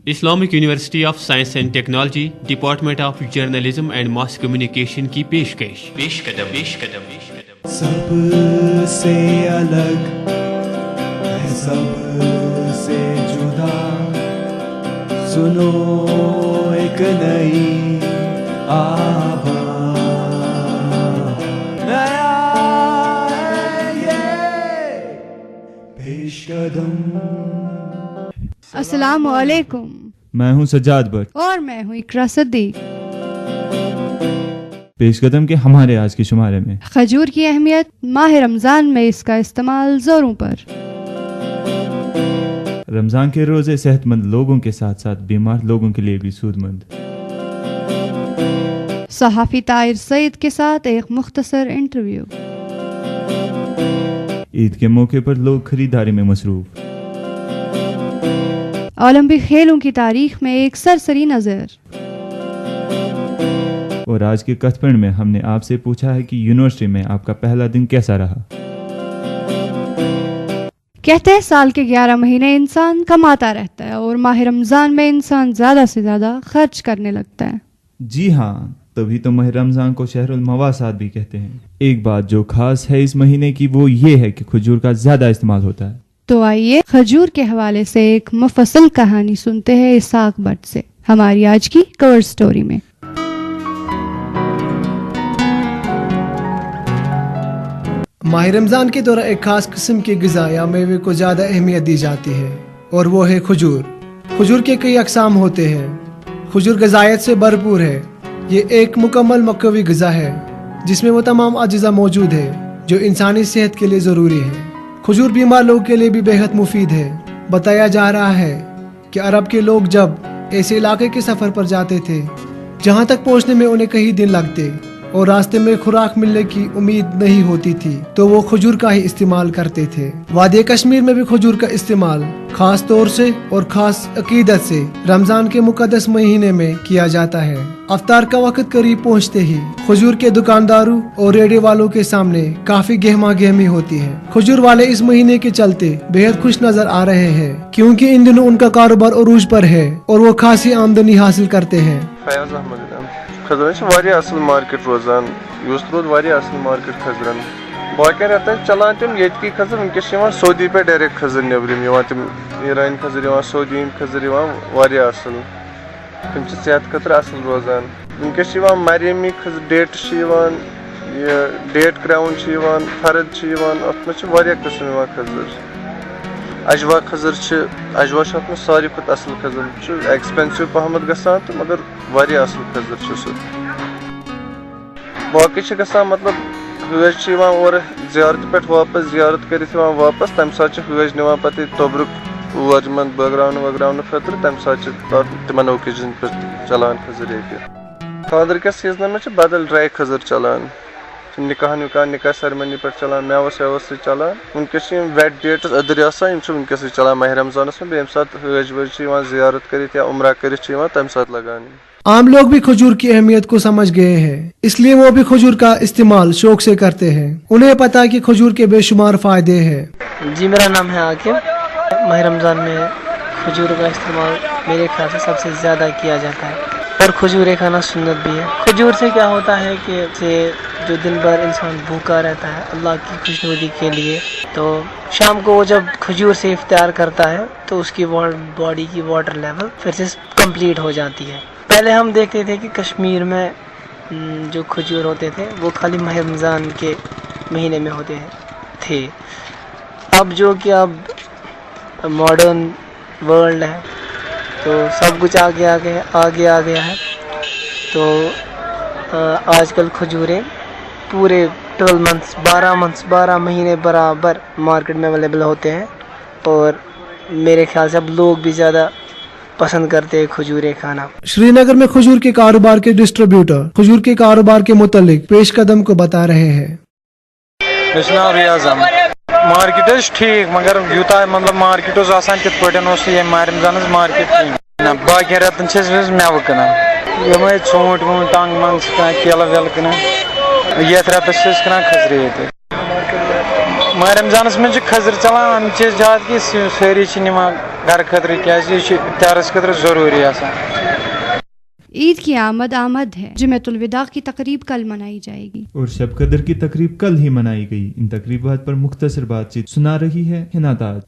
Islamic University of Science and technology, department of journalism and mass communication کی پیشکش پیش قدم سب سے الگ ہے، سب سے جدا، سنو ایک نئی آواز، نیا ہے یہ پیش قدم۔ السلام علیکم، میں ہوں سجاد بٹ اور میں ہوں اقرا صدیق۔ پیش قدم کے ہمارے آج کے شمارے میں کھجور کی اہمیت، ماہ رمضان میں اس کا استعمال زوروں پر، رمضان کے روزے صحت مند لوگوں کے ساتھ ساتھ بیمار لوگوں کے لیے بھی سود مند، صحافی طاہر سعید کے ساتھ ایک مختصر انٹرویو، عید کے موقع پر لوگ خریداری میں مصروف، اولمپک کھیلوں کی تاریخ میں ایک سرسری نظر، اور آج کے کتھ پڑھ میں ہم نے آپ سے پوچھا ہے کہ یونیورسٹی میں آپ کا پہلا دن کیسا رہا۔ کہتے ہیں سال کے 11 مہینے انسان کماتا رہتا ہے اور ماہ رمضان میں انسان زیادہ سے زیادہ خرچ کرنے لگتا ہے۔ جی ہاں، تبھی تو ماہ رمضان کو شہر المواسات بھی کہتے ہیں۔ ایک بات جو خاص ہے اس مہینے کی وہ یہ ہے کہ کھجور کا زیادہ استعمال ہوتا ہے۔ تو آئیے کھجور کے حوالے سے ایک مفصل کہانی سنتے ہیں اسحاق بٹ سے ہماری آج کی کور سٹوری میں۔ ماہ رمضان کے دوران ایک خاص قسم کی غذا یا میوے کو زیادہ اہمیت دی جاتی ہے، اور وہ ہے کھجور۔ کھجور کے کئی اقسام ہوتے ہیں۔ کھجور غذائیت سے بھرپور ہے۔ یہ ایک مکمل مقوی غذا ہے جس میں وہ تمام اجزاء موجود ہے جو انسانی صحت کے لیے ضروری ہے۔ کھجور بیمار لوگوں کے لیے بھی بہت مفید ہے۔ بتایا جا رہا ہے کہ عرب کے لوگ جب ایسے علاقے کے سفر پر جاتے تھے جہاں تک پہنچنے میں انہیں کئی دن لگتے اور راستے میں خوراک ملنے کی امید نہیں ہوتی تھی تو وہ کھجور کا ہی استعمال کرتے تھے۔ وادی کشمیر میں بھی کھجور کا استعمال خاص طور سے اور خاص عقیدت سے رمضان کے مقدس مہینے میں کیا جاتا ہے۔ افطار کا وقت قریب پہنچتے ہی کھجور کے دکانداروں اور ریڑے والوں کے سامنے کافی گہما گہمی ہوتی ہے۔ کھجور والے اس مہینے کے چلتے بہت خوش نظر آ رہے ہیں کیونکہ ان دنوں ان کا کاروبار عروج پر ہے اور وہ خاصی آمدنی حاصل کرتے ہیں۔ کھزرن واریاہ اصل مارکیٹ روزان، رود واریاہ اصل مارکیٹ کھزرن۔ باقی رٮ۪تن چلان تم ییٚتکی کھزر، ونکس سعودی پہ ڈائریکٹ کھزر نیبرم تم ایرانی کھزر سعودی ہند کھزر واریاہ اصل، تم صحت خاطر اصل روزان۔ ونکس مریمی کھزر ڈیٹس یہ ڈیٹ کراؤن فرد ات مجھ واریاہ قسم کھزر۔ اجوا کھزر اجوا ات مجھ ساروی کھت اصل کھزر، ایکسپینسو پہمت گژھان تو مگر واریاہ اصل کھزر سہ۔ باقی گژھان مطلب حٲج اور زیارت پہ واپس زیارت کرت واپس، تمہ سات حٲج نوان پتہ توبرک اور بٲگراونہٕ وٲگراونہٕ خٲطرٕ، تمہ سات تمن اوکیجن پہ چلان کھزر ییٚتہِ۔ خاندر کس سیزنن میں بدل ڈرائی کھزر چلان، نکاح سرمنی پہ چلان، میوس ویوس سی چلان۔ ونکس ویٹ ڈیٹس ادر آسان ونکس چلان ماہ رمضانس میں، یمہ سات حٲج وٲج زیارت کرت یا عمرہ کرت تمہ سات لگان۔ عام لوگ بھی کھجور کی اہمیت کو سمجھ گئے ہیں، اس لیے وہ بھی کھجور کا استعمال شوق سے کرتے ہیں۔ انہیں پتا ہے کہ کھجور کے بے شمار فائدے ہیں۔ جی میرا نام ہے عاقب۔ ماہ رمضان میں کھجور کا استعمال میرے خیال سے سب سے زیادہ کیا جاتا ہے، اور کھجور کھانا سنت بھی ہے۔ کھجور سے کیا ہوتا ہے کہ جو دن بھر انسان بھوکا رہتا ہے اللہ کی خوشنودی کے لیے، تو شام کو وہ جب کھجور سے افطار کرتا ہے تو اس کی باڈی کی واٹر لیول پھر سے کمپلیٹ ہو جاتی ہے۔ پہلے ہم دیکھتے تھے کہ کشمیر میں جو کھجور ہوتے تھے وہ خالی ماہ رمضان کے مہینے میں ہوتے تھے، اب جو کہ اب ماڈرن ورلڈ ہے تو سب کچھ آگے آ گیا ہے، تو آج کل کھجوریں پورے 12 مہینے برابر مارکیٹ میں اویلیبل ہوتے ہیں، اور میرے خیال سے اب لوگ بھی زیادہ پسند کرتے ہیں کھجوریں کھانا۔ شری نگر میں کھجور کے کاروبار کے ڈسٹریبیوٹر کھجور کے کاروبار کے متعلق پیش قدم کو بتا رہے ہیں۔ ریاض مارکیٹ ٹھیک، مگر یوتہ مطلب مارکیٹ آسان تت پہ ماہ رمضان مارکیٹ باقی رتن میوہ کٕنان، یمے ژوٗنٛٹھۍ ووٗنٛٹھۍ ٹنگ منگ کٕنان، کیلہٕ ویلہٕ کٕنان، یتھ رٮ۪تس چھِ کٕنان کھٔزرِ ییٚتہِ۔ ماہ رمضانس منٛز چھِ کھٔزٕر چلان، زیادٕ کہ سٲری چھِ نِوان گھر خٲطرٕ کیازِ یہِ چھُ اِفطارَس خٲطرٕ ضروٗری آسان. عید کی آمد ہے. جمعۃ الوداع کی تقریب کل منائی جائے گی اور شب قدر کی تقریب کل ہی منائی گئی. ان تقریبات پر مختصر بات چیت سنا رہی ہے ہنا تاج.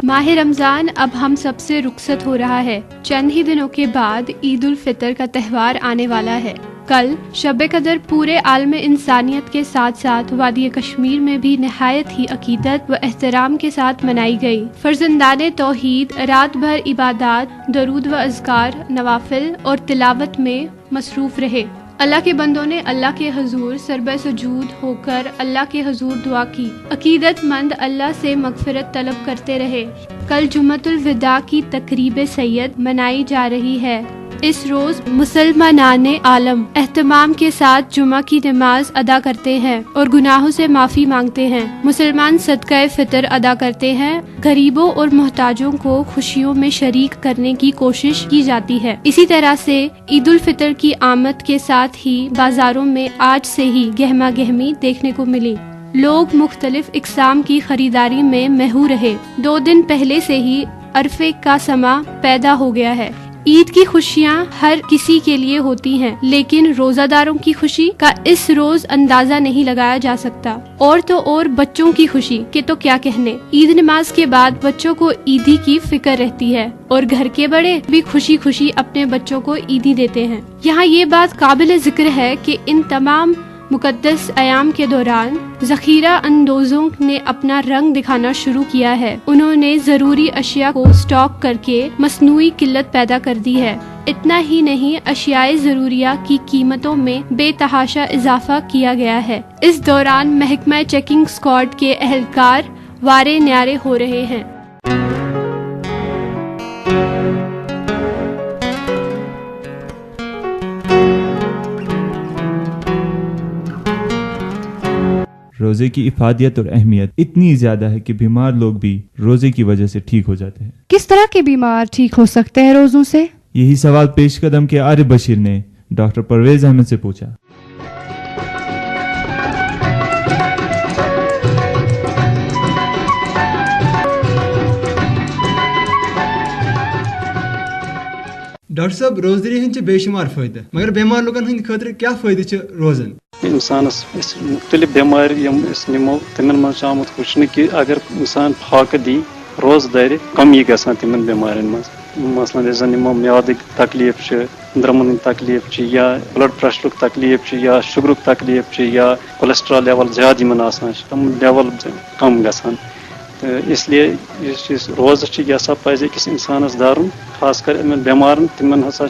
ماہ رمضان اب ہم سب سے رخصت ہو رہا ہے. چند ہی دنوں کے بعد عید الفطر کا تہوار آنے والا ہے. کل شب قدر پورے عالم انسانیت کے ساتھ ساتھ وادی کشمیر میں بھی نہایت ہی عقیدت و احترام کے ساتھ منائی گئی. فرزندان توحید رات بھر عبادات، درود و اذکار، نوافل اور تلاوت میں مصروف رہے. اللہ کے بندوں نے اللہ کے حضور سربہ سجود ہو کر اللہ کے حضور دعا کی. عقیدت مند اللہ سے مغفرت طلب کرتے رہے. کل جمعۃ الوداع کی تقریب سید منائی جا رہی ہے. اس روز مسلمانان عالم اہتمام کے ساتھ جمعہ کی نماز ادا کرتے ہیں اور گناہوں سے معافی مانگتے ہیں. مسلمان صدقہ فطر ادا کرتے ہیں. غریبوں اور محتاجوں کو خوشیوں میں شریک کرنے کی کوشش کی جاتی ہے. اسی طرح سے عید الفطر کی آمد کے ساتھ ہی بازاروں میں آج سے ہی گہما گہمی دیکھنے کو ملی. لوگ مختلف اقسام کی خریداری میں مہو رہے. 2 دن پہلے سے ہی عرفے کا سما پیدا ہو گیا ہے. عید کی خوشیاں ہر کسی کے لیے ہوتی ہیں، لیکن روزہ داروں کی خوشی کا اس روز اندازہ نہیں لگایا جا سکتا. اور تو اور بچوں کی خوشی کے تو کیا کہنے. عید نماز کے بعد بچوں کو عیدی کی فکر رہتی ہے اور گھر کے بڑے بھی خوشی خوشی اپنے بچوں کو عیدی دیتے ہیں. یہاں یہ بات قابل ذکر ہے کہ ان تمام مقدس ایام کے دوران ذخیرہ اندوزوں نے اپنا رنگ دکھانا شروع کیا ہے. انہوں نے ضروری اشیاء کو سٹاک کر کے مصنوعی قلت پیدا کر دی ہے. اتنا ہی نہیں، اشیاء ضروریہ کی قیمتوں میں بے تحاشا اضافہ کیا گیا ہے. اس دوران محکمہ چیکنگ اسکواڈ کے اہلکار وارے نیارے ہو رہے ہیں. روزے کی افادیت اور اہمیت اتنی زیادہ ہے کہ بیمار لوگ بھی روزے کی وجہ سے ٹھیک ہو جاتے ہیں. کس طرح کے بیمار ٹھیک ہو سکتے ہیں روزوں سے؟ یہی سوال پیش قدم کے عارف بشیر نے ڈاکٹر پرویز احمد سے پوچھا. ڈاکٹر صاحب، روزدری ہند بے شمار فائدہ، مگر بیمار لوکن ہند خاطر کیا فائدہ روزن؟ انسانس مختلف بیمار نمو تمن من آمت وچھنے کہ اگر انسان فاقہ دی روز دار کمی گژھان تمن بیمارن مز. مثلاً زن نمو میادک تکلیف درمن تکلیف یا بلڈ پریشرک تکلیف یا شُگرک تکلیف یا کولیسٹرال لیول زیادہ یمن آسان تم لیول کم گژھان. اس لیے اس چیز روزہ یہ ہسا پزِ أکِس انسانس دارن، خاص کر بیمارن تمن ہسا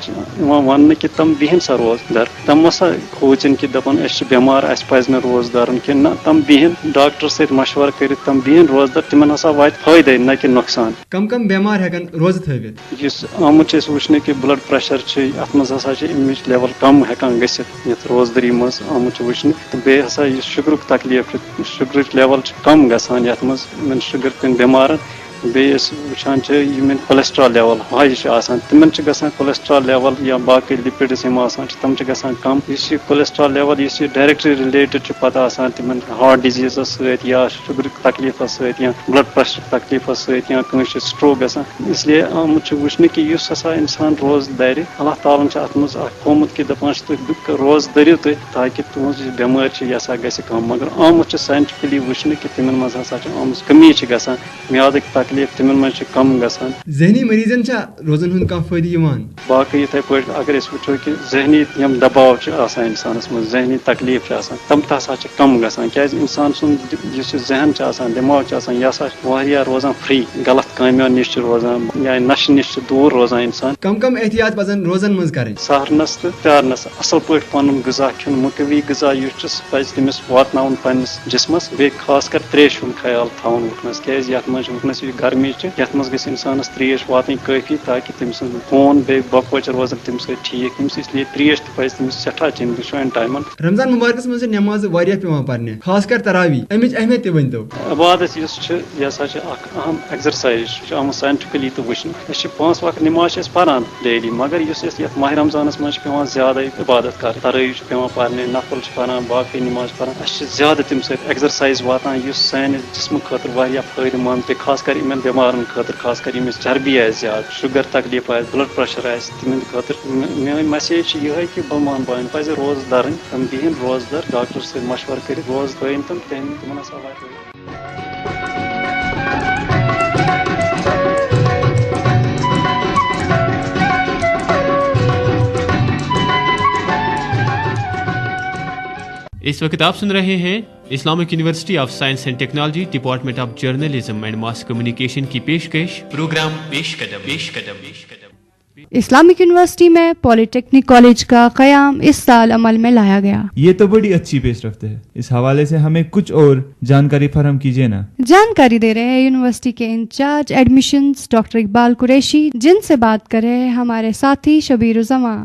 ون کہ تم بہن سا روز در. تم ہسا کھوژن کہ دپان اس بیمار اس پزِ نہٕ روز دارن کہ نہ، تم بہن ڈاکٹر سۭتۍ مشورٕ کٔرِتھ تم بہن روز در. تمن ہسا واتہِ فٲیدے نہ کہ نۄقصان. کم کم بیمار ہیکن روزٕ تھٲوِتھ؟ یُس آمُت چھُ اسہِ وٕچھنہٕ کہ بلڈ پریشر چھُ اتھ منٛز ہسا چھِ امِچ لیول کم ہیکان گٔژھِتھ یتھ روزدٔری منٛز آمُت چھُ وٕچھنہٕ. تہٕ بیٚیہِ ہسا یُس شُگرُک تکلیف چھُ، شُگرٕچ لیول چھِ کم گژھان یتھ منٛز یِمن شُگر کٮ۪ن بیمارن. بیٚیہِ أسۍ وٕچھان چھِ یِمن کولیسٹرال لیول ہاے چھِ آسان تِمن چھِ گژھان کولیسٹرال لیول یا باقٕے لِپِڈٕس یِم آسان چھِ تِم چھِ گژھان کم. یُس یہِ کولیسٹرال لیول یُس یہِ ڈایریکٹلی رِلیٹڈ چھُ پتہٕ آسان تِمن ہارٹ ڈِزیٖزس سۭتۍ یا شُگرٕکۍ تکلیفس سۭتۍ یا بلڈ پریشرٕکۍ تکلیفس سۭتۍ یا کٲنٛسہِ چھُ سٹروک گژھان. اس لیے آمُت چھُ وٕچھنہٕ کہ یُس ہسا انسان روز دارِ اللہ تعالیٰ چھُ اتھ منٛز اکھ تھومُت کہ دپان چھِ تُہۍ روز دٔرِو تُہۍ تاکہِ تُہنٛز یہِ بٮ۪مٲرۍ چھِ یہِ ہسا گژھِ کم. مگر آمُت چھُ ساینٹِفکلی وٕچھنہٕ کہ تِمن منٛز ہسا چھِ آمٕژ کمی چھِ گژھان. میادٕکۍ تکلیف تِمن منٛز چھِ کم گژھان. ذہنی مریضن چھا روزن ہُنٛد کانٛہہ فٲیدٕ یِوان؟ باقٕے یِتھٕے پٲٹھۍ اگر أسۍ وٕچھو کہ ذہنی یِم دباو چھِ آسان انسانس منٛز، ذہنی تکلیف چھِ آسان تِم تہِ ہسا چھِ کم گژھان. کیازِ انسان سُنٛد یُس یہِ ذہن چھُ آسان، دٮ۪ماغ چھُ آسان، یہِ ہسا چھُ واریاہ روزان فری، غلط کامیو نِش چھُ روزان یا نشہٕ نِش چھُ دوٗر روزان انسان. کم کم احتیاط پزن روزن منٛز کرٕنۍ؟ سہرنس تہٕ پیارنس اصل پٲٹھۍ پنُن غذا کھیوٚن، مُقوی غذا یُس چھُ سُہ پزِ تٔمِس واتناوُن پننِس جسمس. بیٚیہِ خاص کر تریشہِ ہُنٛد خیال تھاوُن وُنکٮ۪نس، کیازِ یتھ منٛز چھُ وُنکٮ۪نس یہِ گرمی چھِ یتھ منٛز گژھِ انسانس تریش واتٕنۍ کٲفی تاکہِ تٔمۍ سُنٛد خوٗن بیٚیہِ بۄکہٕ وچہِ روزن تمہِ سۭتۍ ٹھیٖک. تٔمِس اس لیے تریش تہِ پزِ تٔمِس سٮ۪ٹھاہ چیٚنۍ دۄشوٕنی ٹایمن. رمضان مبارکس منٛز چھِ نٮ۪مازٕ واریاہ پیٚوان پرنہِ، خاص کر تراوی، امِچ اہمیت تہِ ؤنۍتو. عبادت یُس چھُ یہِ ہسا چھِ اکھ اہم ایگزرسایز یہ آمت سائنٹفکلی تو وچھن 5 وقت نماز پران ڈیلی مگر اس ماہ رمضانس مز پیوان زیادہ عبادت کر تراویح پیوان پرنے نفل پران باقی نماز پران زیادہ تم سب ایگزرسائز واتان اس سان جسم خاطر واریاہ فائدہ مند خاص کر ان بیمارن خاطر خاص کر یمس چربی زیادہ شوگر تکلیف بلڈ پریشر تمن خاطر میری میسیج یہ کہ بلمان بان پہ روز درن تم بہن روز در ڈاکٹر سے مشورہ کر روز دن تم تمہ اس وقت آپ سن رہے ہیں Islamic University of Science and technology department of journalism and mass communication کی پیشکش پروگرام پیش قدم اسلامک یونیورسٹی میں پولی ٹیکنک کالج کا قیام اس سال عمل میں لایا گیا. یہ تو بڑی اچھی پیش رفت ہے. اس حوالے سے ہمیں کچھ اور جانکاری فراہم کیجیے نا. جانکاری دے رہے ہیں یونیورسٹی کے incharge admissions doctor Iqbal Qureshi, جن سے بات کر رہے ہیں ہمارے ساتھی شبیر الزماں.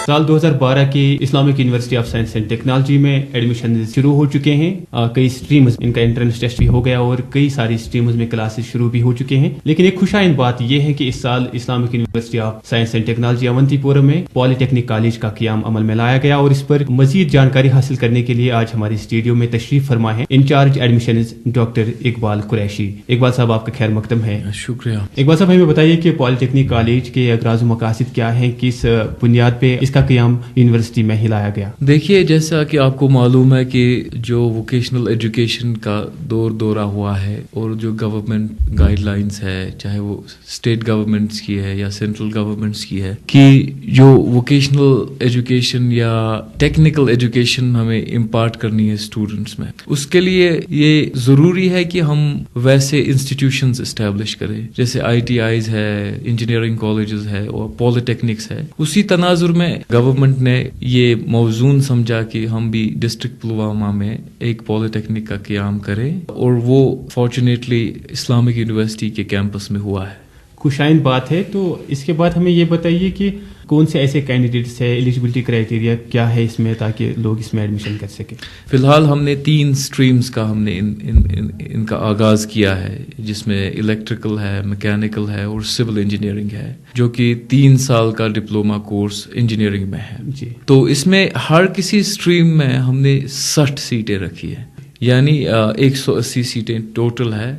سال 2012 کے Islamic University of Science and technology میں ایڈمیشن شروع ہو چکے ہیں. کئی سٹریمز ان کا انٹرنس ٹیسٹ بھی ہو گیا اور کئی ساری سٹریمز میں کلاسز شروع بھی ہو چکے ہیں. لیکن ایک خوشائند بات یہ ہے کہ اس سال Islamic University of Science and Technology Awantipora میں پولی ٹیکنک کالج کا قیام عمل میں لایا گیا اور اس پر مزید جانکاری حاصل کرنے کے لیے آج ہمارے اسٹوڈیو میں تشریف فرما ہے incharge admissions doctor Iqbal Qureshi. Iqbal صاحب آپ کا خیر مقدم ہے. شکریہ. اقبال صاحب ہمیں بتائیے کہ پولی ٹیکنک کالج کے اغراض و مقاصد کیا ہیں، کس بنیاد پہ اس کا قیام یونیورسٹی میں ہی لایا گیا؟ دیکھیے، جیسا کہ آپ کو معلوم ہے کہ جو ووکیشنل ایجوکیشن کا دورہ ہوا ہے اور جو گورنمنٹ گائیڈ لائنس ہے، چاہے وہ اسٹیٹ گورنمنٹس کی ہے یا سینٹرل گورنمنٹس کی ہے، کہ جو ووکیشنل ایجوکیشن یا ٹیکنیکل ایجوکیشن ہمیں امپارٹ کرنی ہے اسٹوڈنٹس میں، اس کے لیے یہ ضروری ہے کہ ہم ویسے انسٹیٹیوشنز اسٹیبلش کریں جیسے ITIs ہے، انجینئرنگ کالجز ہے اور پولیٹیکنکس ہے. اسی تناظر میں گورنمنٹ نے یہ موزون سمجھا کہ ہم بھی ڈسٹرکٹ پلوامہ میں ایک پولیٹیکنک کا قیام کریں اور وہ فارچونیٹلی اسلامک یونیورسٹی کے کیمپس میں ہوا ہے. خوشائند بات ہے. تو اس کے بعد ہمیں یہ بتائیے کہ کون سے ایسے کینڈیڈیٹس ہے، ایلیجبلٹی کرائٹیریا کیا ہے اس میں تاکہ لوگ اس میں ایڈمیشن کر سکیں؟ فی الحال ہم نے 3 سٹریمز کا ہم نے ان کا آغاز کیا ہے، جس میں الیکٹریکل ہے، میکینیکل ہے اور سول انجینئرنگ ہے، جو کہ 3 سال کا ڈپلوما کورس انجینئرنگ میں ہے. جی. تو اس میں ہر کسی سٹریم میں ہم نے 60 سیٹیں رکھی ہیں، یعنی 180 سیٹیں ٹوٹل ہے.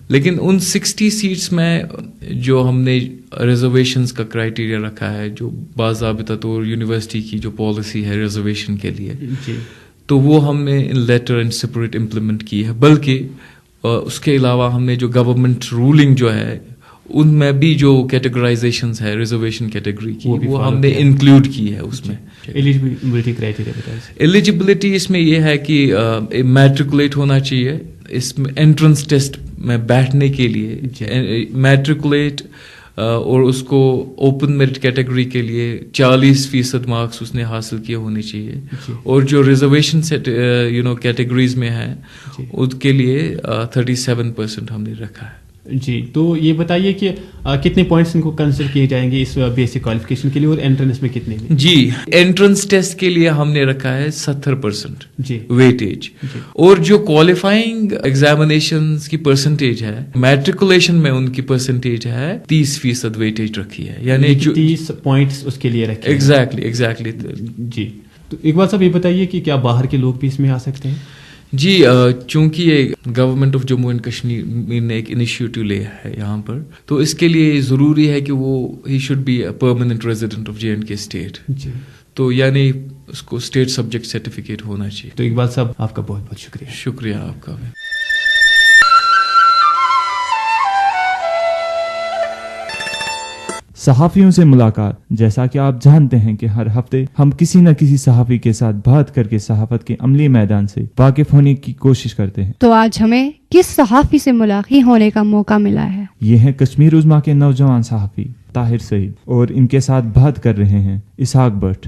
لیکن ان 60 سیٹس میں جو ہم نے ریزرویشنز کا کرائٹیریا رکھا ہے، جو باضابطہ طور یونیورسٹی کی جو پالیسی ہے ریزرویشن کے لیے، تو وہ ہم نے ان لیٹر اینڈ سپریٹ امپلیمنٹ کی ہے. بلکہ اس کے علاوہ ہم نے جو گورنمنٹ رولنگ جو ہے ان میں بھی جو کیٹیگرائزیشنز ہے ریزرویشن کیٹیگری کی، وہ ہم نے انکلوڈ کی ہے اس میں. ایلیجبلٹی کرائٹیریا بتائیں. ایلیجبلٹی اس میں یہ ہے کہ میٹریکولیٹ ہونا چاہیے. اس میں انٹرنس ٹیسٹ میں بیٹھنے کے لیے میٹریکولیٹ اور اس کو اوپن میرٹ کیٹیگری کے لیے 40% مارکس اس نے حاصل کیے ہونے چاہیے. اور جو ریزرویشن کیٹیگریز میں ہیں اس کے لیے 37% ہم نے رکھا ہے. جی. تو یہ بتائیے کہ کتنے پوائنٹس ان کو کنسیڈر کیے جائیں گے اس بیسک کوالیفیکیشن کے لیے اور انٹرنس میں کتنے؟ جی، انٹرنس ٹیسٹ کے لیے ہم نے رکھا ہے 70% جی ویٹیج. اور جو کوالیفائنگ ایگزامینیشنز کی پرسنٹیج ہے، میٹریکولیشن میں ان کی پرسنٹیج ہے 30% ویٹیج رکی ہے، یعنی 30 پوائنٹس اس کے لیے رکھے. ایگزیکٹلی. جی. تو اقبال صاحب یہ بتائیے کہ کیا باہر کے لوگ بھی اس میں آ سکتے ہیں؟ جی، چونکہ یہ government of Jammu and Kashmir نے ایک انیشیٹو لیا ہے یہاں پر، تو اس کے لیے ضروری ہے کہ وہ ہی should be a permanent resident of JNK state. جی. تو یعنی اس کو اسٹیٹ سبجیکٹ سرٹیفکیٹ ہونا چاہیے. تو اقبال صاحب آپ کا بہت بہت شکریہ. شکریہ آپ کا بھی. صحافیوں سے ملاقات. جیسا کہ آپ جانتے ہیں کہ ہر ہفتے ہم کسی نہ کسی صحافی کے ساتھ بات کر کے صحافت کے عملی میدان سے واقف ہونے کی کوشش کرتے ہیں. تو آج ہمیں کس صحافی سے ملاقات ہونے کا موقع ملا ہے؟ یہ ہیں کشمیر عظمیٰ کے نوجوان صحافی طاہر سعید، اور ان کے ساتھ بات کر رہے ہیں اسحاق بٹ.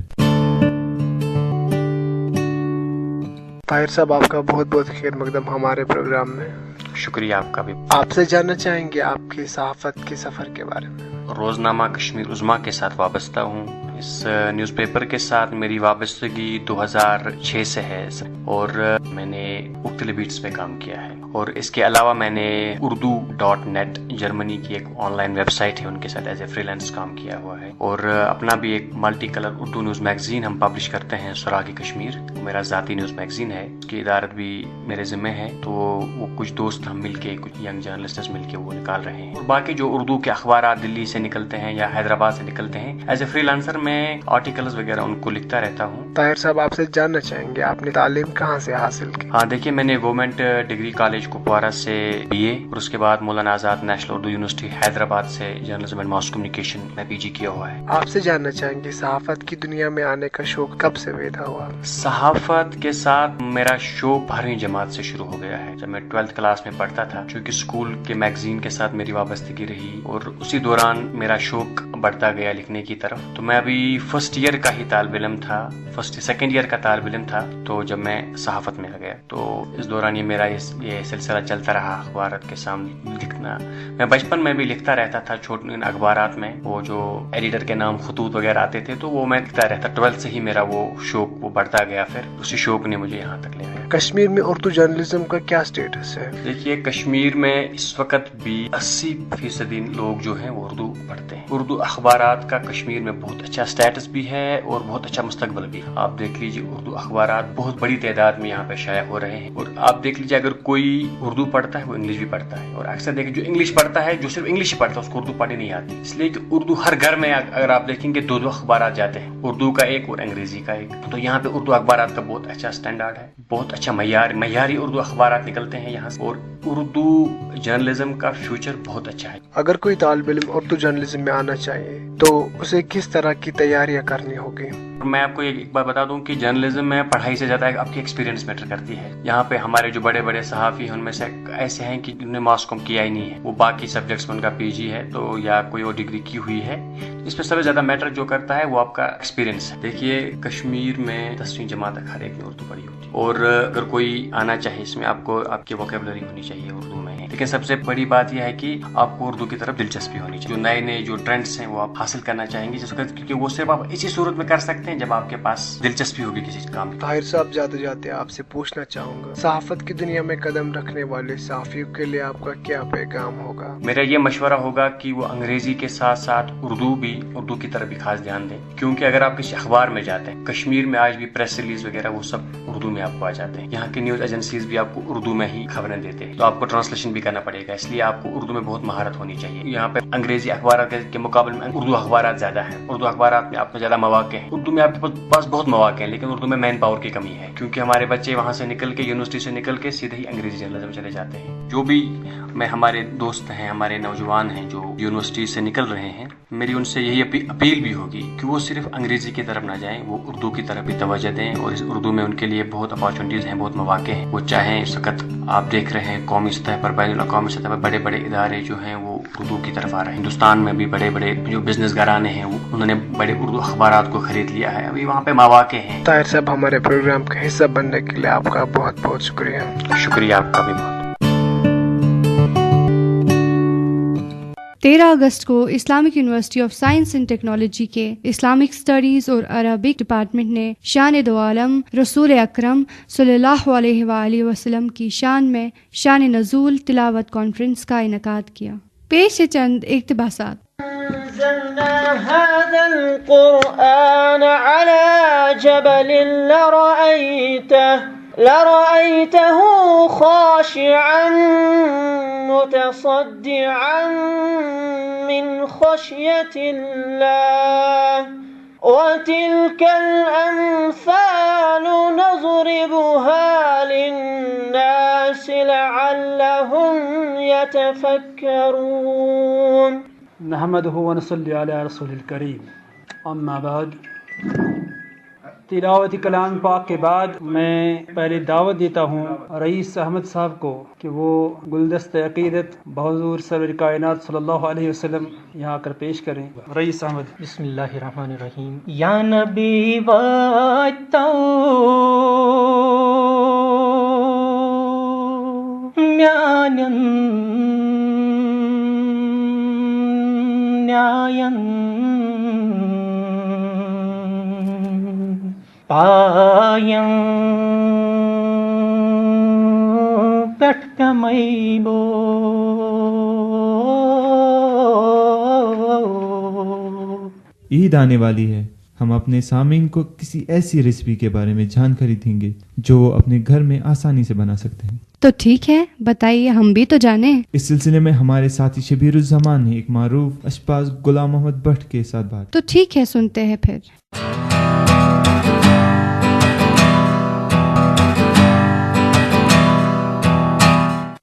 طاہر صاحب، آپ کا بہت بہت خیر مقدم ہمارے پروگرام میں. شکریہ آپ کا بھی. آپ سے جاننا چاہیں گے آپ کے صحافت کے سفر کے بارے میں. روزنامہ کشمیر عظمیٰ کے ساتھ وابستہ ہوں. اس نیوز پیپر کے ساتھ میری وابستگی 2006 سے ہے اور میں نے مختلف بیٹس پہ کام کیا ہے، اور اس کے علاوہ میں نے urdu.net جرمنی کی ایک آن لائن ویب سائٹ ہے ان کے ساتھ ایز اے فری لانس کام کیا ہوا ہے، اور اپنا بھی ایک multi colour Urdu news magazine ہم پبلش کرتے ہیں، سراغ کشمیر میرا ذاتی نیوز میگزین ہے، اس کی ادارت بھی میرے ذمہ ہے، تو وہ کچھ دوست ہم مل کے کچھ ینگ جرنلسٹس مل کے وہ نکال رہے ہیں، اور باقی جو اردو کے اخبارات دلی سے نکلتے ہیں یا حیدرآباد سے نکلتے ہیں ایز اے فری لانسر میں آرٹیکلز وغیرہ ان کو لکھتا رہتا ہوں۔ طاہر صاحب آپ سے جاننا چاہیں گے آپ نے تعلیم کہاں سے حاصل کی؟ ہاں دیکھیے، میں نے گورنمنٹ ڈگری کالج کپوارہ سے BA، اور اس کے بعد مولانا آزاد نیشنل اردو یونیورسٹی حیدرآباد سے جرنلزم اینڈ ماس کمیونیکیشن میں PG کیا ہوا ہے۔ آپ سے جاننا چاہیں گے صحافت کی دنیا میں آنے کا شوق کب سے پیدا ہوا؟ صحافت کے ساتھ میرا شوق 12ویں جماعت سے شروع ہو گیا ہے، جب میں 12th کلاس میں پڑھتا تھا، چونکہ اسکول کے میگزین کے ساتھ میری وابستگی رہی اور اسی دوران میرا شوق بڑھتا گیا لکھنے کی طرف۔ تو میں ابھی فرسٹ ایئر کا ہی طالب علم تھا، سیکنڈ ایئر کا طالب علم تھا، تو جب میں صحافت میں آ گیا تو اس دوران یہ میرا یہ سلسلہ چلتا رہا اخبارات کے سامنے لکھنا۔ میں بچپن میں بھی لکھتا رہتا تھا چھوٹے اخبارات میں، وہ جو ایڈیٹر کے نام خطوط وغیرہ آتے تھے تو وہ میں لکھتا رہتا۔ 12th سے ہی میرا وہ شوق وہ بڑھتا گیا، پھر اسی شوق نے مجھے یہاں تک لے گیا۔ کشمیر میں اردو جرنلزم کا کیا سٹیٹس ہے؟ دیکھیے، کشمیر میں اس وقت بھی 80% لوگ جو ہیں وہ اردو پڑھتے ہیں۔ اردو اخبارات کا کشمیر میں بہت اچھا سٹیٹس بھی ہے اور بہت اچھا مستقبل بھی۔ آپ دیکھ لیجیے، اردو اخبارات بہت بڑی تعداد میں یہاں پہ شائع ہو رہے ہیں، اور آپ دیکھ لیجیے اگر کوئی اردو پڑھتا ہے وہ انگلش بھی پڑھتا ہے، اور اکثر دیکھیں جو انگلش پڑھتا ہے، جو صرف انگلش پڑھتا ہے اس کو اردو پڑھنی نہیں آتی، اس لیے کہ اردو ہر گھر میں اگر آپ دیکھیں گے 2 اخبارات جاتے ہیں، اردو کا ایک اور انگریزی کا ایک، تو یہاں پہ اردو اخبارات کا بہت اچھا سٹینڈرڈ ہے، بہت اچھا معیاری اردو اخبارات نکلتے ہیں یہاں سے، اور اردو جرنلزم کا فیوچر بہت اچھا ہے۔ اگر کوئی طالب علم اردو جرنلزم میں آنا چاہیے تو اسے کس طرح کی تیاریاں کرنی ہوگی؟ میں آپ کو ایک بات بتا دوں کہ جرنلزم میں پڑھائی سے زیادہ آپ کی ایکسپیرینس میٹر کرتی ہے۔ یہاں پہ ہمارے جو بڑے بڑے صحافی ہیں ان میں سے ایسے ہیں کہ جنہوں نے ماس کام کیا ہی نہیں ہے، وہ باقی سبجیکٹس میں ان کا PG ہے تو یا کوئی اور ڈگری کی ہوئی ہے، اس میں سب سے زیادہ میٹر جو کرتا ہے وہ آپ کا ایکسپیرینس ہے۔ دیکھیے، کشمیر میں 10ویں جماعت تک ہر ایک نے اردو پڑھی ہوتی ہے، اور اگر کوئی آنا چاہے اس میں آپ کو آپ کی ووکیبلری ہونی چاہیے اردو میں، لیکن سب سے بڑی بات یہ ہے کہ آپ کو اردو کی طرف دلچسپی ہونی چاہیے۔ جو نئے جو ٹرینڈس ہیں وہ آپ حاصل کرنا چاہیں گے جس وقت، کیونکہ وہ صرف آپ اسی صورت میں کر سکتے ہیں جب آپ کے پاس دلچسپی ہوگی کسی کام۔ طاہر صاحب، جاتے جاتے آپ سے پوچھنا چاہوں گا، صحافت کی دنیا میں قدم رکھنے والے صحافیوں کے لیے آپ کا کیا پیغام ہوگا؟ میرا یہ مشورہ ہوگا کہ وہ انگریزی کے ساتھ ساتھ اردو کی طرف بھی خاص دھیان دیں، کیونکہ اگر آپ کسی اخبار میں جاتے ہیں، کشمیر میں آج بھی پریس ریلیز وغیرہ وہ سب اردو میں آپ کو آ جاتے ہیں، یہاں کی نیوز ایجنسیز بھی آپ کو اردو میں ہی خبریں دیتے ہیں، تو آپ کو ٹرانسلیشن بھی کرنا پڑے گا، اس لیے آپ کو اردو میں بہت مہارت ہونی چاہیے۔ یہاں پہ انگریزی اخبارات کے مقابلے میں اردو اخبارات زیادہ ہیں، اردو اخبارات میں آپ کو زیادہ مواقع ہیں، اردو میں آپ کے پاس بہت مواقع ہیں، لیکن اردو میں مین پاور کی کمی ہے، کیونکہ ہمارے بچے وہاں سے نکل کے یونیورسٹی سے نکل کے سیدھے ہی انگریزی جرنلزم چلے جاتے ہیں۔ جو بھی ہمارے دوست ہیں، ہمارے نوجوان ہیں جو یونیورسٹی سے نکل رہے ہیں، میری ان سے یہی اپیل بھی ہوگی کہ وہ صرف انگریزی کی طرف نہ جائیں، وہ اردو کی طرف بھی توجہ دیں، اور اس اردو میں ان کے لیے بہت اپارچونیٹیز ہیں، بہت مواقع ہیں۔ وہ چاہیں، اس وقت آپ دیکھ رہے ہیں قومی سطح پر، بین الاقوامی سطح پر بڑے بڑے ادارے جو ہیں وہ اردو کی طرف آ رہے ہیں۔ ہندوستان میں بھی بڑے بڑے جو بزنس گھرانے ہیں انہوں نے بڑے اردو اخبارات کو خرید لیا ہے، ابھی وہاں پہ مواقع ہیں۔ طاہر صاحب، ہمارے پروگرام کا حصہ بننے کے لیے آپ کا بہت بہت شکریہ۔ شکریہ آپ کا بھی بہت۔ 13 اگست کو Islamic University of Science and technology کے اسلامک اسٹڈیز اور عربک ڈپارٹمنٹ نے شان دو عالم رسول اکرم صلی اللہ علیہ وآلہ وسلم کی شان میں شان نزول تلاوت کانفرنس کا انعقاد کیا۔ پیش ہے چند اقتباسات۔ أنزلنا هذا القرآن على جبل لرأيته خاشعا متصدعا من خشية الله وتلك الأمثال نضربها للناس لعلهم يتفكرون نحمده ونصلي على رسول الكريم اما بعد۔ تلاوت کلام پاک کے بعد میں پہلے دعوت دیتا ہوں رئیس احمد صاحب کو کہ وہ گلدست عقیدت بحضور سرور کائنات صلی اللہ علیہ وسلم یہاں کر پیش کریں۔ رئیس احمد۔ بسم اللہ الرحمن الرحیم۔ یا نبی واتو ന്യായം پایم پٹھ کمئی بو عید آنے والی ہے. ہم اپنے سامعین کو کسی ایسی ریسیپی کے بارے میں جانکاری دیں گے جو وہ اپنے گھر میں آسانی سے بنا سکتے ہیں. تو ٹھیک ہے، بتائیے، ہم بھی تو جانیں. اس سلسلے میں ہمارے ساتھی شبیر الزمان نے ایک معروف اشپاز غلام محمد بٹ کے ساتھ بات. تو ٹھیک ہے، سنتے ہیں پھر.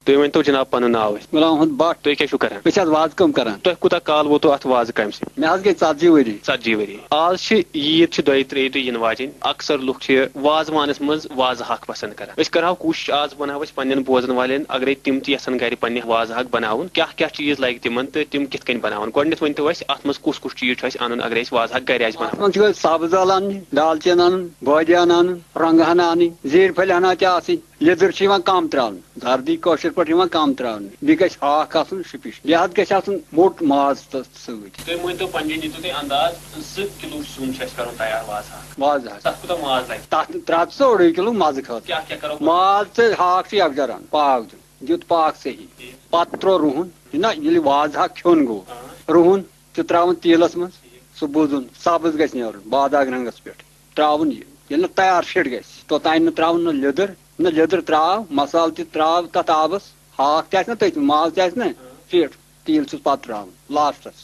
تُہۍ ؤنۍتو جناب پنُن ناو اَسہِ. غلام محمد بٹ. تُہۍ کیٛاہ چھِو کران؟ بہٕ چھُس وازٕ کٲم کران. تۄہہِ کوٗتاہ کال ووتوٕ اَتھ وازٕ کامہِ سۭتۍ؟ مےٚ حظ گٔے 40 ؤری. 40 ؤری. آز چھِ عیٖد چھِ 2-3 دۄہ یِنہٕ واجیٚنۍ. اکثر لُکھ چھِ وازوانس منٛز وازٕ حق پسنٛد کران. أسۍ کرہاو کوٗشِش آز بناوو أسۍ پننٮ۪ن بوزن والٮ۪ن اگرے تِم تہِ یژھن گرِ پننہِ وازٕ حق بناوُن کیٛاہ کیٛاہ چیٖز لگہِ تِمن تہٕ تِم کِتھ کٔنۍ بناوان. گۄڈٕنیتھ ؤنۍتو اَسہِ اتھ منٛز کُس کُس چیٖز چھُ اَسہِ انُن اگرے أسۍ وازٕ حق گرِ آسہِ بناوُن. چھُ سبز ٲلہٕ انٕنۍ، دالچیٖن انُن، بٲدیان انُن، رۄنٛگہٕ ہنا انٕنۍ، زیٖر پھلۍ ہنا تہِ آسٕنۍ، لیٚدٕر چھِ یِوان کم تراونہٕ، زردی کٲشِر پٲٹھۍ یِوان کم تراونہٕ، بیٚیہِ گژھِ ہاکھ آسُن شُپِش، بیٚیہِ حظ گژھِ آسُن موٚٹ ماز سۭتۍ. تُہۍ ؤنۍتو پنٕنہِ دِتو تُہۍ انداز 2 کِلوٗ سیُن چھُ اَسہِ کرُن تیار وازٕ حق. تتھ کوٗتاہ ماز لگہِ؟ تتھ 3 ٹو 2 کِلوٗ مزٕ خٲطرٕ. کیٛاہ کیٛاہ کرو؟ ماز تہٕ ہاکھ چھُ یکجا رنُن. پاکھ دیُت پاکھ صحیح، پتہٕ تروو رُہُن. نہ ییٚلہِ وازٕ حق کھیوٚن گوٚو رُہُن تہِ تراوُن تیٖلس منٛز، سُہ بُزُن سبز گژھِ نیرُن باداگ رنٛگس پٮ۪ٹھ، تراوُن یہِ. ییٚلہِ نہٕ تیار فِٹ گژھِ توٚتانۍ نہٕ تراوُن نہٕ لیٚدٕر نہ لیٚدٕر تراو مسالہٕ تہِ تراو تتھ آبس، ہاکھ تہِ آسہِ نا تٔتھۍ ماز تہِ آسہِ نا فِٹ، تیٖل چھُس پتہٕ تراوُن لاسٹس.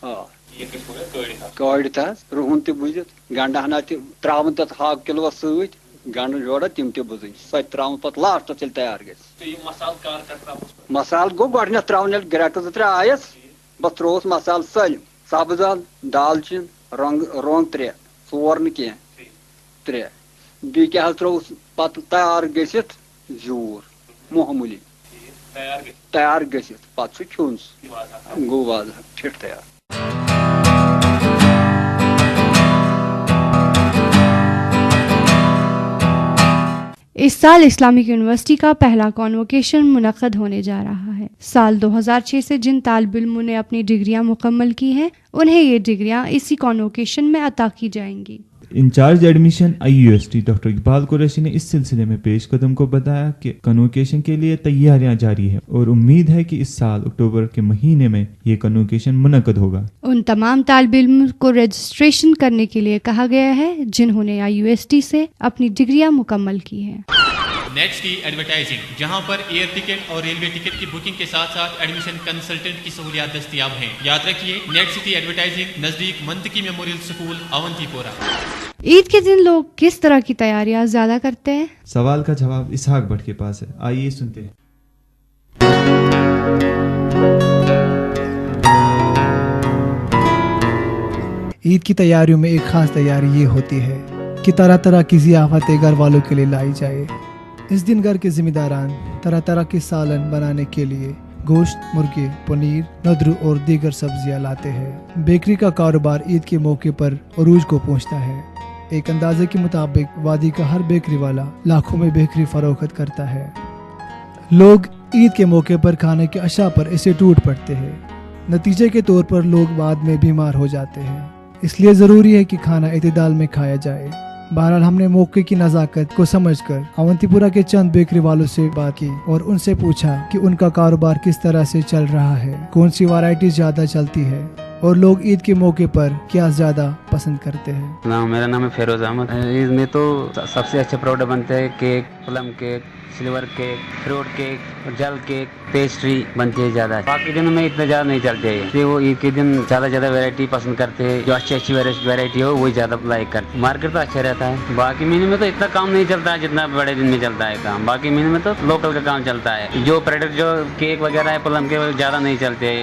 کٲڑِتھ حظ رُہُن تہِ بُزِتھ، گنڈٕ ہنا تہِ تراوُن تتھ ہاکھ کِلوٗوس سۭتۍ، گنڈٕ جوڑا تِم تہِ بُزٕنۍ، سۄ تہِ تراوُن پتہٕ لاسٹس ییٚلہِ تیار گژھِ. مسالہٕ گوٚو گۄڈٕنیتھ تراوُن ییٚلہِ گرٮ۪کہٕ 2-3 آیس بس ترووُس مسالہٕ سٲلِم، سبز ٲلہٕ، دالچیٖن، رۄنٛگ 3، 4 نہٕ کینٛہہ 3. بیٚیہِ کیٛاہ حظ ترووُس پتہٕ تیار گٔژھِتھ زیوٗر معموٗلی تیار گٔژھِتھ پتہٕ چھُ کھیوٚن سُہ گوٚو وازٕ حق فِٹ تیار. اس سال اسلامک یونیورسٹی کا پہلا کانوکیشن منعقد ہونے جا رہا ہے. سال 2006 سے جن طالب علموں نے اپنی ڈگریاں مکمل کی ہیں انہیں یہ ڈگریاں اسی کانوکیشن میں عطا کی جائیں گی. Incharge admission IUST doctor Iqbal Qureshi نے اس سلسلے میں پیش قدم کو بتایا کہ کنوکیشن کے لیے تیاریاں جاری ہیں اور امید ہے کہ اس سال اکتوبر کے مہینے میں یہ کنوکیشن منعقد ہوگا. ان تمام طالب علم کو رجسٹریشن کرنے کے لیے کہا گیا ہے جنہوں نے IUST سے اپنی ڈگریاں مکمل کی ہیں. نیٹ سٹی ایڈورٹائزنگ، جہاں پر ایئر ٹکٹ اور ریلوے ٹکٹ کی بکنگ کے ساتھ ساتھ ایڈمیشن کنسلٹنٹ کی سہولیات دستیاب ہیں. یاد رکھیے نیٹ سٹی ایڈورٹائزنگ نزدیک منطقی میموریل اسکول اونتی پورہ. عید کے دن لوگ کس طرح کی تیاریاں زیادہ کرتے ہیں؟ سوال کا جواب اسحاق بٹ کے پاس ہے، آئیے سنتے ہیں. عید کی تیاریوں میں ایک خاص تیاری یہ ہوتی ہے کہ طرح طرح کی ضیافتیں گھر والوں کے لیے لائی جائے. اس دن گھر کے ذمہ داران طرح طرح کے سالن بنانے کے لیے گوشت، مرغے، پنیر، ندرو اور دیگر سبزیاں لاتے ہیں. بیکری کا کاروبار عید کے موقع پر عروج کو پہنچتا ہے. ایک اندازے کے مطابق وادی کا ہر بیکری والا لاکھوں میں بیکری فروخت کرتا ہے. لوگ عید کے موقع پر کھانے کے اشیاء پر اسے ٹوٹ پڑتے ہیں. نتیجے کے طور پر لوگ بعد میں بیمار ہو جاتے ہیں. اس لیے ضروری ہے کہ کھانا اعتدال میں کھایا جائے. بہرحال ہم نے موقع کی نزاکت کو سمجھ کر اونتی پورہ کے چند بیکری والوں سے بات کی اور ان سے پوچھا کہ ان کا کاروبار کس طرح سے چل رہا ہے، کون سی ویرائٹی زیادہ چلتی ہے اور لوگ عید کے موقع پر کیا زیادہ پسند کرتے ہیں. میرا نام ہے فیروز احمد. عید میں تو سب سے اچھے پروڈکٹ بنتے ہیں cake, plum cake, silver cake, fruit cake, جل کیک، پیسٹری بنتی ہے زیادہ. باقی دنوں میں اتنا زیادہ نہیں چلتے ہیں، اس لیے وہ عید کے دن زیادہ ویرائٹی پسند کرتے ہیں. جو اچھی ویرائٹی ہو وہی زیادہ لائک کرتے ہیں. مارکیٹ تو اچھا رہتا ہے. باقی مہینے میں تو اتنا کام نہیں چلتا ہے جتنا بڑے دن میں چلتا ہے کام. باقی مہینے میں تو لوکل کا کام چلتا ہے. جو پروڈکٹ جو کیک وغیرہ ہے، پلم کے زیادہ نہیں چلتے.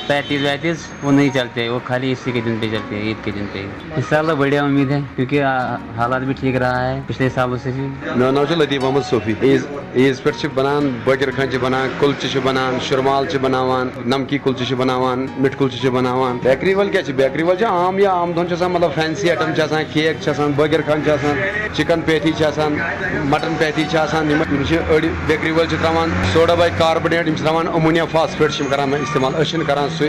35 وہ نہیں چلتے، وہ خالی اسی کے دن پہ چلتے ہیں، عید کے دن پہ. اس سال تو بڑھیا امید ہے کیونکہ حالات بھی ٹھیک رہا ہے پچھلے سالوں سے. میرا نام ہے لطیف احمد صوفی. عیز پہ بنان بٲکِر خانہِ چھِ بنان، کُلچہِ چھِ بنان، شُرمال چھِ بناوان، نمکی کُلچہِ چھِ بناوان، مِٹھ کُلچہِ چھِ بناوان. بیکری وٲلۍ کیٛاہ چھِ؟ بیکری وٲلۍ چھِ عام یا عام دۄہن چھِ آسان مطلب فینسی آیٹم چھِ آسان، کیک چھِ آسان، بٲکِر خانہِ چھِ آسان، چکن پیٹھی چھِ آسان، مٹن پیٹھی چھِ آسان. یِم چھِ أڑۍ بیکری وٲلۍ چھِ تراوان سوڈا باے کاربونیٹ، یِم چھِ تراوان امونیا فاسفیٹ چھِ یِم کران استعمال. أسۍ چھِنہٕ کران سُہ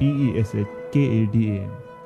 PESHKADAM।